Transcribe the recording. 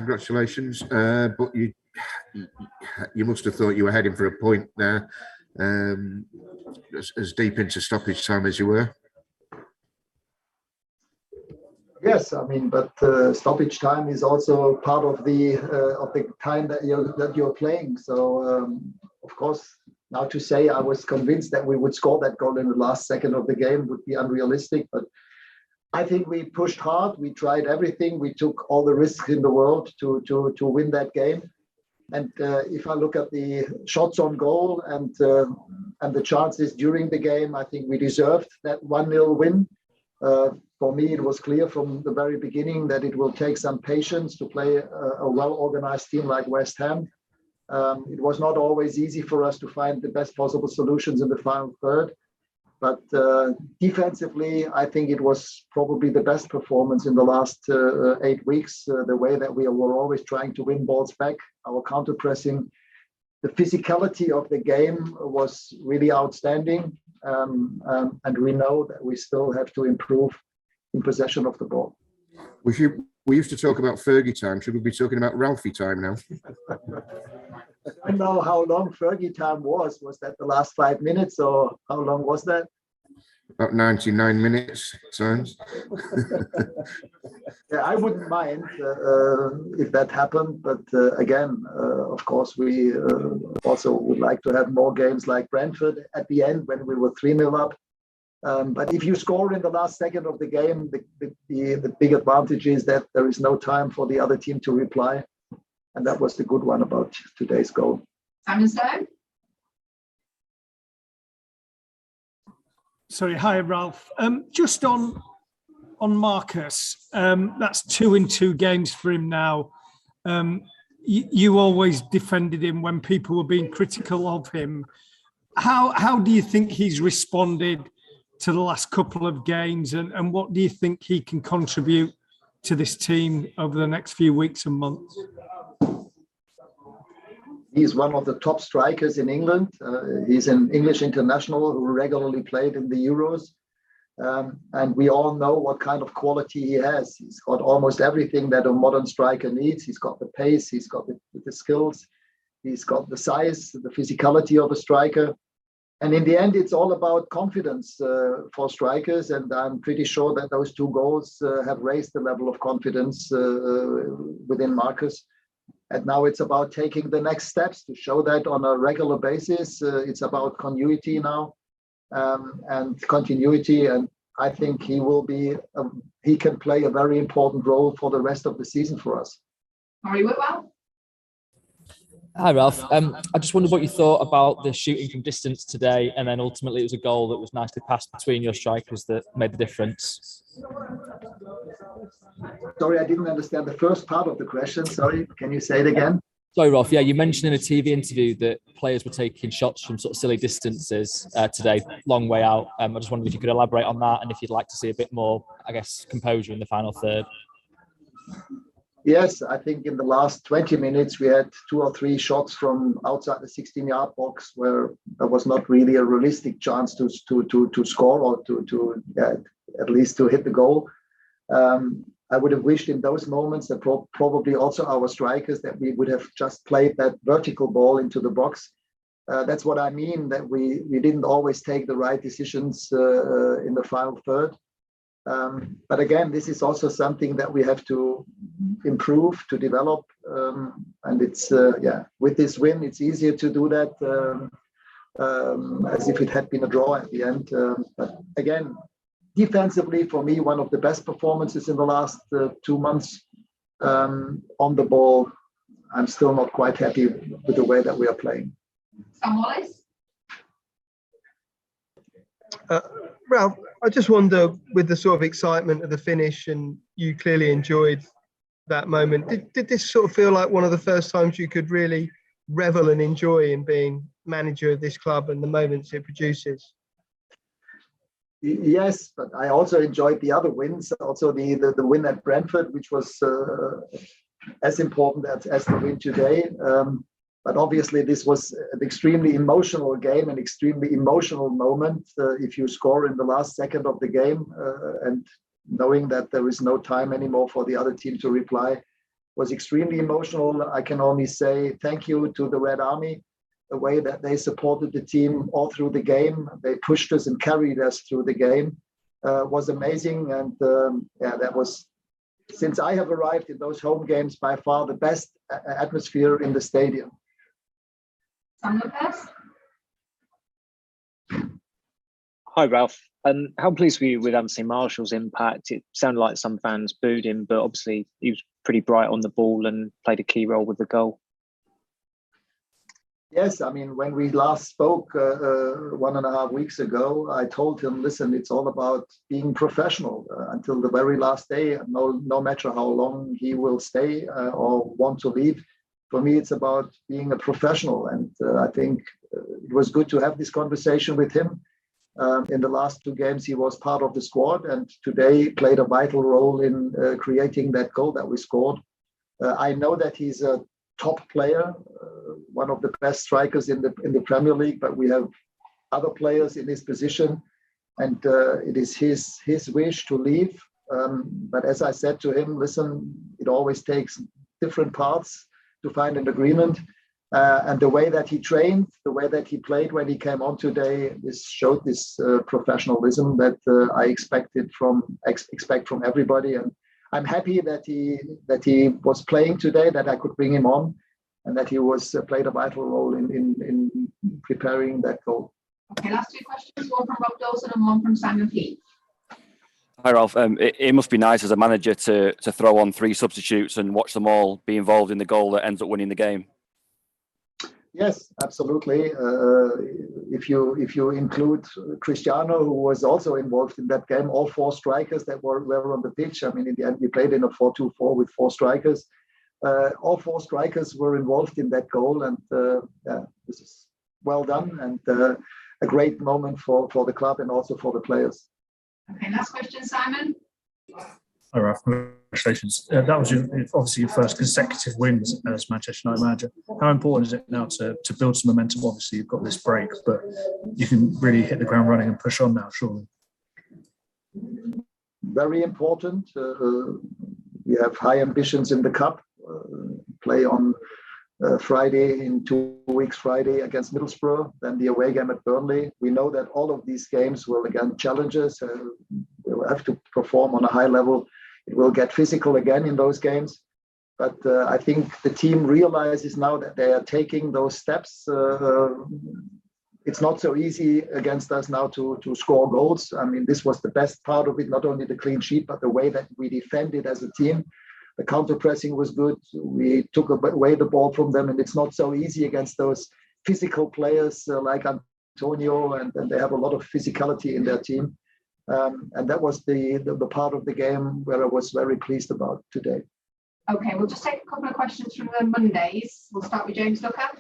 congratulations. But you must have thought you were heading for a point there, as deep into stoppage time as you were. Yes, I mean, but stoppage time is also part of the time that you're playing. So of course, now to say I was convinced that we would score that goal in the last second of the game would be unrealistic. But I think we pushed hard. We tried everything. We took all the risks in the world to win that game. And if I look at the shots on goal and the chances during the game, I think we deserved that 1-0 win. For me, it was clear from the very beginning that it will take some patience to play a well-organized team like West Ham. It was not always easy for us to find the best possible solutions in the final third. But defensively, I think it was probably the best performance in the last 8 weeks. The way that we were always trying to win balls back, our counter-pressing, the physicality of the game was really outstanding. And we know that we still have to improve in possession of the ball. We used to talk about Fergie time. Should we be talking about Ralfy time now? I don't know how long Fergie time was. Was that the last 5 minutes, or how long was that? About 99 minutes times. Yeah, I wouldn't mind if that happened. But again, of course, we also would like to have more games like Brentford at the end when we were 3-0 up. But if you score in the last second of the game, the big advantage is that there is no time for the other team to reply. And that was the good one about today's goal. Simon Stone? Sorry, hi, Ralf. Just on Marcus, that's 2 in 2 games for him now. You always defended him when people were being critical of him. How do you think he's responded to the last couple of games, and what do you think he can contribute to this team over the next few weeks and months? He's one of the top strikers in England. He's an English international who regularly played in the Euros. And we all know what kind of quality he has. He's got almost everything that a modern striker needs. He's got the pace, he's got the skills, he's got the size, the physicality of a striker. And in the end, it's all about confidence for strikers. And I'm pretty sure that those 2 goals have raised the level of confidence within Marcus. And now it's about taking the next steps to show that on a regular basis. It's about continuity now and continuity. And I think he can play a very important role for the rest of the season for us. Murray Whitwell? Hi, Ralf. I just wondered what you thought about the shooting from distance today, and then ultimately it was a goal that was nicely passed between your strikers that made the difference. Sorry, I didn't understand the first part of the question. Sorry, can you say it again? Sorry, Ralf. Yeah, you mentioned in a TV interview that players were taking shots from sort of silly distances today, long way out. I just wondered if you could elaborate on that and if you'd like to see a bit more, I guess, composure in the final third. Yes, I think in the last 20 minutes, we had 2 or 3 shots from outside the 16-yard box where there was not really a realistic chance to score or to at least to hit the goal. I would have wished in those moments that probably also our strikers that we would have just played that vertical ball into the box. That's what I mean, that we didn't always take the right decisions in the final third. But again, this is also something that we have to improve, to develop. And it's, with this win, it's easier to do that as if it had been a draw at the end. But again, defensively, for me, one of the best performances in the last 2 months. On the ball, I'm still not quite happy with the way that we are playing. Sam Wallace? Ralf, I just wonder, with the sort of excitement of the finish, and you clearly enjoyed that moment, did this sort of feel like one of the first times you could really revel and enjoy in being manager of this club and the moments it produces? Yes, but I also enjoyed the other wins. Also the win at Brentford, which was as important as the win today. But obviously, this was an extremely emotional game, an extremely emotional moment. If you score in the last second of the game and knowing that there is no time anymore for the other team to reply, was extremely emotional. I can only say thank you to the Red Army, the way that they supported the team all through the game. They pushed us and carried us through the game. Was amazing. And that was, since I have arrived in those home games, by far the best atmosphere in the stadium. Sam Lopez? Hi, Ralf. How pleased were you with Anthony Marshall's impact? It sounded like some fans booed him, but obviously he was pretty bright on the ball and played a key role with the goal. Yes, I mean, when we last spoke 1.5 weeks ago, I told him, listen, it's all about being professional until the very last day. No matter how long he will stay or want to leave. For me, it's about being a professional. And I think it was good to have this conversation with him. In the last 2 games, he was part of the squad, and today played a vital role in creating that goal that we scored. I know that he's a top player, one of the best strikers in the Premier League, but we have other players in his position, and it is his wish to leave. But as I said to him, listen, it always takes different parts to find an agreement. And the way that he trained, the way that he played when he came on today, this showed this professionalism that I expect from everybody. And I'm happy that he was playing today, that I could bring him on, and that he was played a vital role in preparing that goal. Okay, last 2 questions, one from Rob Dawson and one from Simon Fleet. Hi, Ralf. It must be nice as a manager to throw on 3 substitutes and watch them all be involved in the goal that ends up winning the game. Yes, absolutely. If you include Cristiano, who was also involved in that game, all 4 strikers that were on the pitch. I mean, in the end, we played in a 4-2-4 with 4 strikers. All 4 strikers were involved in that goal, and this is well done and a great moment for the club and also for the players. Okay, last question, Simon. Hi, Ralf. Congratulations. That was obviously your first consecutive win as Manchester United manager. How important is it now to build some momentum? Obviously, you've got this break, but you can really hit the ground running and push on now, surely. Very important. We have high ambitions in the cup. Play on Friday, in 2 weeks, Friday against Middlesbrough, then the away game at Burnley. We know that all of these games will again challenge us. We'll have to perform on a high level. It will get physical again in those games. But I think the team realizes now that they are taking those steps. It's not so easy against us now to score goals. I mean, this was the best part of it, not only the clean sheet, but the way that we defended as a team. The counter-pressing was good. We took away the ball from them, and it's not so easy against those physical players like Antonio, and they have a lot of physicality in their team. And that was the part of the game where I was very pleased about today. Okay, we'll just take a couple of questions from the Mondays. We'll start with James Ducker.